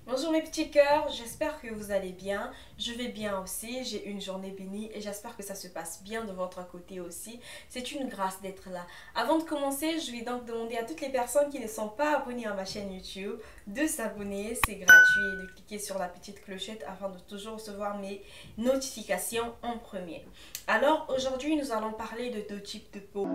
Bonjour mes petits cœurs, j'espère que vous allez bien. Je vais bien aussi, j'ai une journée bénie et j'espère que ça se passe bien de votre côté aussi. C'est une grâce d'être là. Avant de commencer, je vais donc demander à toutes les personnes qui ne sont pas abonnées à ma chaîne YouTube de s'abonner, c'est gratuit, et de cliquer sur la petite clochette afin de toujours recevoir mes notifications en premier. Alors aujourd'hui, nous allons parler de deux types de peau.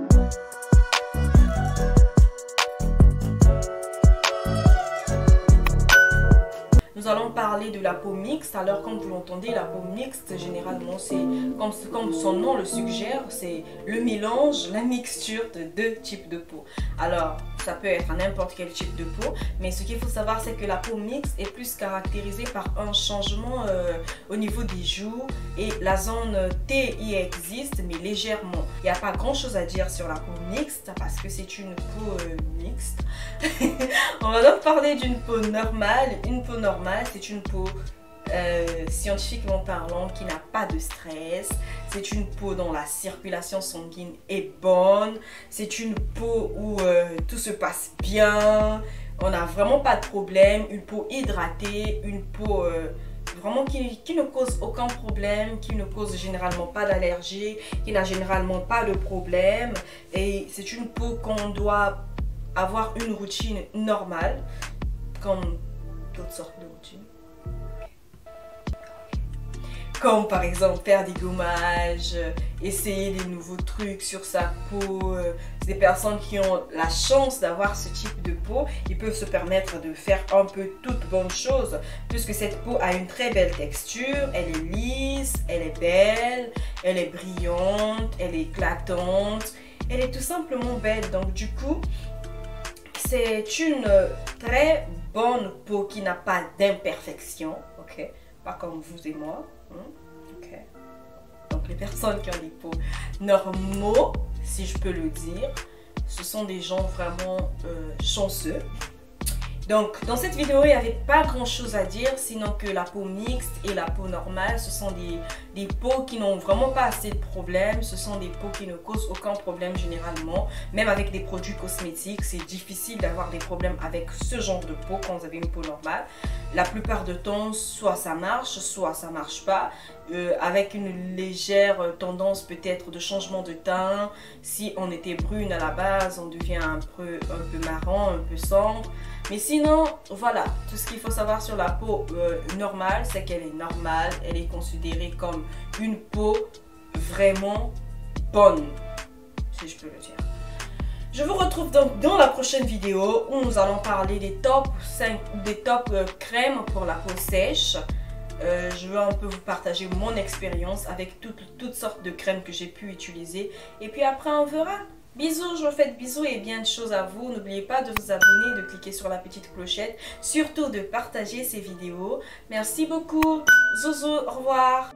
Nous allons parler de la peau mixte. Alors comme vous l'entendez, la peau mixte généralement c'est comme son nom le suggère, c'est le mélange, la mixture de deux types de peau. Alors ça peut être n'importe quel type de peau, mais ce qu'il faut savoir c'est que la peau mixte est plus caractérisée par un changement au niveau des joues, et la zone T y existe mais légèrement. Il n'y a pas grand chose à dire sur la peau mixte parce que c'est une peau mixte. On va donc parler d'une peau normale. Une peau normale, c'est une peau scientifiquement parlant qui n'a pas de stress. C'est une peau dont la circulation sanguine est bonne. C'est une peau où tout se passe bien. On n'a vraiment pas de problème. Une peau hydratée, une peau vraiment qui ne cause aucun problème, qui ne cause généralement pas d'allergie, qui n'a généralement pas de problème. Et c'est une peau qu'on doit avoir une routine normale, comme toutes sortes de routines. Comme par exemple faire des gommages, essayer des nouveaux trucs sur sa peau. Des personnes qui ont la chance d'avoir ce type de peau, ils peuvent se permettre de faire un peu toutes bonnes choses, puisque cette peau a une très belle texture, elle est lisse, elle est belle, elle est brillante, elle est éclatante, elle est tout simplement belle. Donc du coup, c'est une très bonne peau qui n'a pas d'imperfection, ok? Pas comme vous et moi, ok? Donc les personnes qui ont des peaux normaux, si je peux le dire, ce sont des gens vraiment chanceux. Donc dans cette vidéo, il n'y avait pas grand chose à dire, sinon que la peau mixte et la peau normale, ce sont des peaux qui n'ont vraiment pas assez de problèmes. Ce sont des peaux qui ne causent aucun problème généralement. Même avec des produits cosmétiques, c'est difficile d'avoir des problèmes avec ce genre de peau quand vous avez une peau normale. La plupart du temps, soit ça marche, soit ça marche pas. Avec une légère tendance peut-être de changement de teint. Si on était brune à la base, on devient un peu marron, un peu sombre. Mais sinon, voilà, tout ce qu'il faut savoir sur la peau normale, c'est qu'elle est normale. Elle est considérée comme une peau vraiment bonne, si je peux le dire. Je vous retrouve donc dans la prochaine vidéo où nous allons parler des top 5, des top crèmes pour la peau sèche. Je veux un peu vous partager mon expérience avec toutes sortes de crèmes que j'ai pu utiliser. Et puis après, on verra. Bisous, je vous fais de bisous et bien de choses à vous. N'oubliez pas de vous abonner, de cliquer sur la petite clochette. Surtout de partager ces vidéos. Merci beaucoup. Zouzou, au revoir.